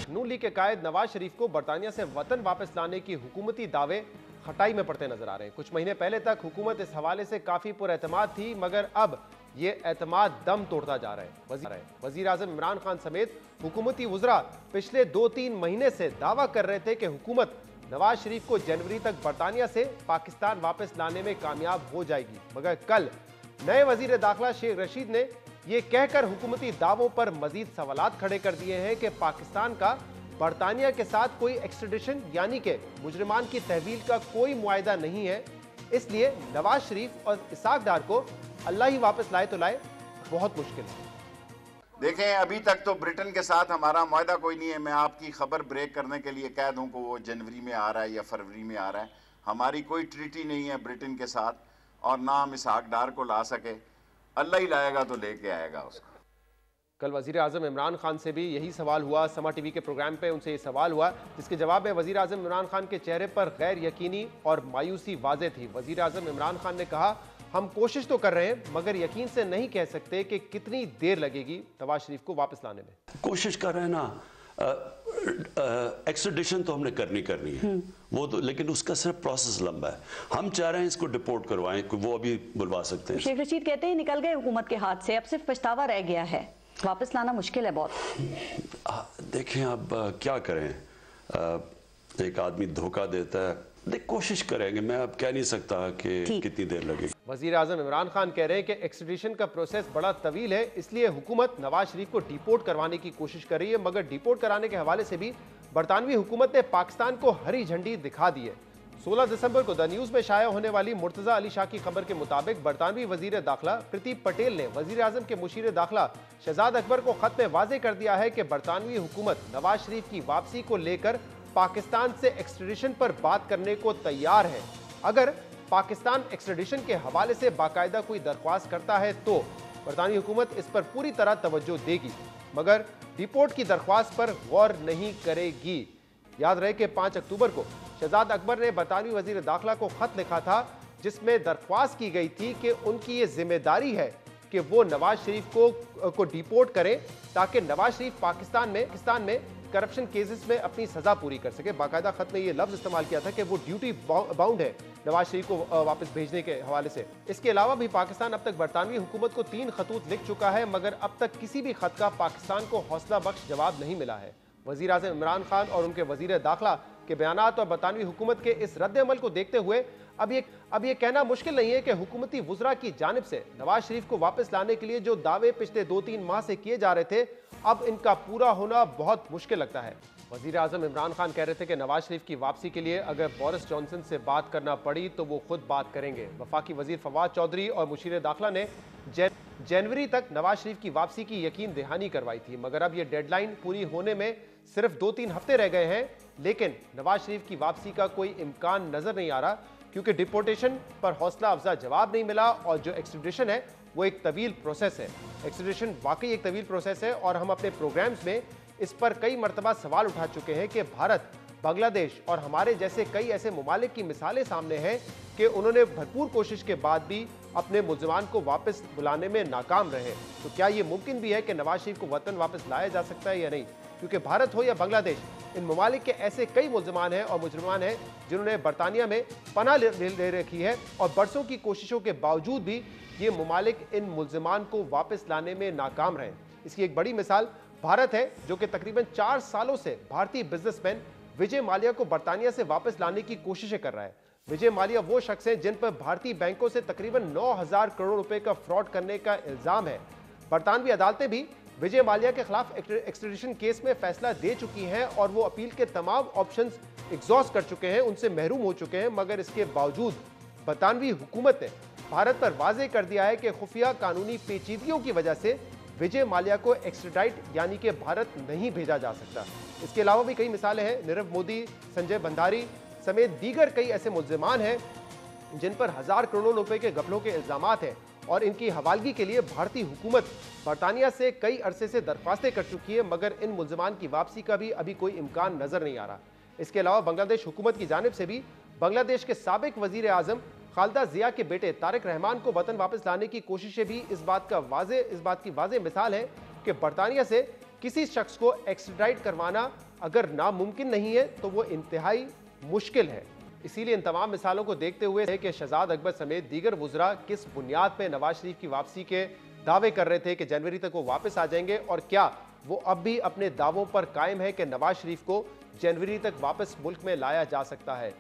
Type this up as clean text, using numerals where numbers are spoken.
नून league के कायद नवाज शरीफ को बरतानिया से वतन वापस लाने की हुकूमती दावे खटाई में पड़ते नजर आ रहे हैं। कुछ महीने पहले तक हुकूमत इस हवाले से काफी पुरएतमाद थी, मगर अब ये एतमाद दम तोड़ता जा रहा है। वजीर आजम इमरान खान समेत हुकूमती वज़रा पिछले 2-3 महीने से दावा कर रहे थे कि हुकूमत नवाज शरीफ को जनवरी तक बरतानिया से पाकिस्तान वापस लाने में कामयाब हो जाएगी, मगर कल नए वजीर दाखिला शेख रशीद ने यह कहकर हुकूमती दावों पर मजीद सवालात खड़े कर दिए हैं कि पाकिस्तान का बरतानिया के साथ कोई एक्सट्रेडिशन यानी कि मुजरिमान की तहवील का कोई मुआहदा नहीं है, इसलिए नवाज शरीफ और इसाक डार को अल्लाह ही वापस लाए तो लाए, बहुत मुश्किल है। देखें, अभी तक तो ब्रिटेन के साथ हमारा मुआहदा कोई नहीं है। मैं आपकी खबर ब्रेक करने के लिए कह दूं कि वो जनवरी में आ रहा है या फरवरी में आ रहा है। हमारी कोई ट्रीटी नहीं है ब्रिटेन के साथ, और ना हम इसाक डार को ला सके। अल्लाह ही लाएगा तो लेके आएगा उसको। कल वजीर आजम इमरान खान से भी यही सवाल हुआ, समा टीवी के प्रोग्राम पे उनसे ये सवाल हुआ, जिसके जवाब में वजीर आजम इमरान खान के चेहरे पर गैर यकीनी और मायूसी वाज़े थी। वजीर आजम इमरान खान ने कहा, हम कोशिश तो कर रहे हैं मगर यकीन से नहीं कह सकते कि कितनी देर लगेगी नवाज शरीफ को वापस लाने में। कोशिश कर रहे हैं ना, एक्सट्रेडिशन तो हमने करनी है वो तो, लेकिन उसका सिर्फ प्रोसेस लंबा है। हम चाह रहे हैं इसको डिपोर्ट करवाएं, वो अभी बुलवा सकते हैं। शेख रशीद कहते हैं निकल गए हुकूमत के हाथ से, अब सिर्फ पछतावा रह गया है, वापस लाना मुश्किल है बहुत। देखें अब क्या करें, एक आदमी धोखा देता है, देख कोशिश करेंगे, मैं अब कह नहीं सकता कि कितनी देर लगेगी। वजीर आजम इमरान खान कह रहे हैं कि एक्सट्रेडिशन का प्रोसेस बड़ा तवील है, इसलिए हुकूमत नवाज शरीफ को डिपोर्ट करवाने की कोशिश कर रही है, मगर डिपोर्ट कराने के हवाले से भी बरतानवी हुकूमत ने पाकिस्तान को हरी झंडी दिखा दी है। 16 दिसंबर को द न्यूज़ में शाया होने वाली मुर्तजा अली शाह की खबर के मुताबिक बरतानवी वजीर दाखिला प्रतीक पटेल ने वजीर आजम के मुशीर दाखिला शहजाद अकबर को खत में वाजे कर दिया है कि बरतानवी हुकूमत नवाज शरीफ की वापसी को लेकर पाकिस्तान से एक्सट्रेडिशन पर बात करने को तैयार है। अगर पाकिस्तान एक्सट्रेडिशन के हवाले से बाकायदा कोई दरख्वास्त करता है तो बरतानवी हुकूमत इस पर पूरी तरह तवज्जो देगी, मगर डिपोर्ट की दरख्वास्त पर गौर नहीं करेगी। याद रहे कि 5 अक्टूबर को शहजाद अकबर ने बरतानवी वजीर दाखिला को खत लिखा था, जिसमें दरख्वास्त की गई थी कि उनकी ये जिम्मेदारी है कि वो नवाज शरीफ को डिपोर्ट करें ताकि नवाज शरीफ पाकिस्तान में करप्शन केसेस में अपनी सजा पूरी कर सके। बाकायदा खत में ये लफ्ज इस्तेमाल किया था कि वो ड्यूटी बाउंड है नवाज शरीफ को वापस भेजने के हवाले से। इसके अलावा भी पाकिस्तान अब तक बरतानवी हुकूमत को 3 खतूत लिख चुका है, मगर अब तक किसी भी खत का पाकिस्तान को हौसला बख्श जवाब नहीं मिला है। वजीर आज़म इमरान खान और उनके वजीर दाखिला के बयानात और बरतानवी हुकूमत के इस रद्द अमल को देखते हुए अब ये कहना मुश्किल नहीं है कि हुकूमती वज़रा की जानिब से नवाज शरीफ को वापस लाने के लिए जो दावे पिछले 2-3 माह से किए जा रहे थे, अब इनका पूरा होना बहुत मुश्किल लगता है। वजीर आज़म इमरान खान कह रहे थे कि नवाज शरीफ की वापसी के लिए अगर बोरिस जॉनसन से बात करना पड़ी तो वो खुद बात करेंगे। वफाकी वजीर फवाद चौधरी और मुशीर दाखिला ने जनवरी तक नवाज शरीफ की वापसी की यकीन दहानी करवाई थी, मगर अब ये डेडलाइन पूरी होने में सिर्फ 2-3 हफ्ते रह गए हैं, लेकिन नवाज शरीफ की वापसी का कोई इम्कान नजर नहीं आ रहा, क्योंकि डिपोर्टेशन पर हौसला अफजा जवाब नहीं मिला और जो एक्सट्रेडिशन है वो एक तवील प्रोसेस है। एक्सट्रेडिशन वाकई एक तवील प्रोसेस है और हम अपने प्रोग्राम्स में इस पर कई मरतबा सवाल उठा चुके हैं कि भारत, बांग्लादेश और हमारे जैसे कई ऐसे ममालिक की मिसालें सामने हैं कि उन्होंने भरपूर कोशिश के बाद भी अपने मुल्ज़िमान को वापस बुलाने में नाकाम रहे। तो क्या ये मुमकिन भी है कि नवाज शरीफ को वतन वापस लाया जा सकता है या नहीं? क्योंकि भारत हो या बांग्लादेश, इन ममालिक के ऐसे कई मुल्ज़िमान हैं और मुजरिमान हैं जिन्होंने बरतानिया में पनाह ले रखी है और बरसों की कोशिशों के बावजूद भी ये ममालिक इन मुल्ज़िमान को वापस लाने में नाकाम रहे। इसकी एक बड़ी मिसाल भारत है, जो कि तकरीबन 4 सालों से भारतीय बिजनेसमैन विजय माल्या को बरतानिया से वापस लाने की कोशिशें कर रहा है। विजय माल्या वो शख्स हैं जिन पर भारतीय बैंकों से तकरीबन 9,000 करोड़ रुपए का फ्रॉड करने का इल्जाम है। बरतानवी अदालतें भी विजय माल्या के खिलाफ एक्सट्रेडिशन केस में फैसला दे चुकी हैं और वो अपील के तमाम ऑप्शंस एग्जॉस्ट कर चुके हैं, उनसे महरूम हो चुके हैं, मगर इसके बावजूद बरतानवी हुकूमत ने भारत पर वाजे कर दिया है कि खुफिया कानूनी पेचीदगियों की वजह से विजय माल्या को एक्स्ट्राडाइट यानी कि भारत नहीं भेजा जा सकता। इसके अलावा भी कई मिसालें हैं। नीरव मोदी, संजय भंडारी समेत दीगर कई ऐसे मुल्ज़िमान हैं जिन पर 1000 करोड़ रुपए के घपलों के इल्जामात हैं और इनकी हवालगी के लिए भारतीय हुकूमत बरतानिया से कई अरसे से दरख्वास्तें कर चुकी है, मगर इन मुल्ज़िमान की वापसी का भी अभी कोई इम्कान नजर नहीं आ रहा। इसके अलावा बांग्लादेश हुकूमत की जानिब से भी बांग्लादेश के साबिक वजीर आजम खालिदा जिया के बेटे तारिक रहमान को वतन वापस लाने की कोशिशें भी इस बात की वाज़े मिसाल है कि बरतानिया से किसी शख्स को एक्स्ट्राडाइट करवाना अगर नामुमकिन नहीं है तो वो इंतहाई मुश्किल है। इसीलिए इन तमाम मिसालों को देखते हुए है कि शहजाद अकबर समेत दीगर वुज़रा किस बुनियाद पर नवाज शरीफ की वापसी के दावे कर रहे थे कि जनवरी तक वो वापस आ जाएंगे, और क्या वो अब भी अपने दावों पर कायम है कि नवाज शरीफ को जनवरी तक वापस मुल्क में लाया जा सकता है।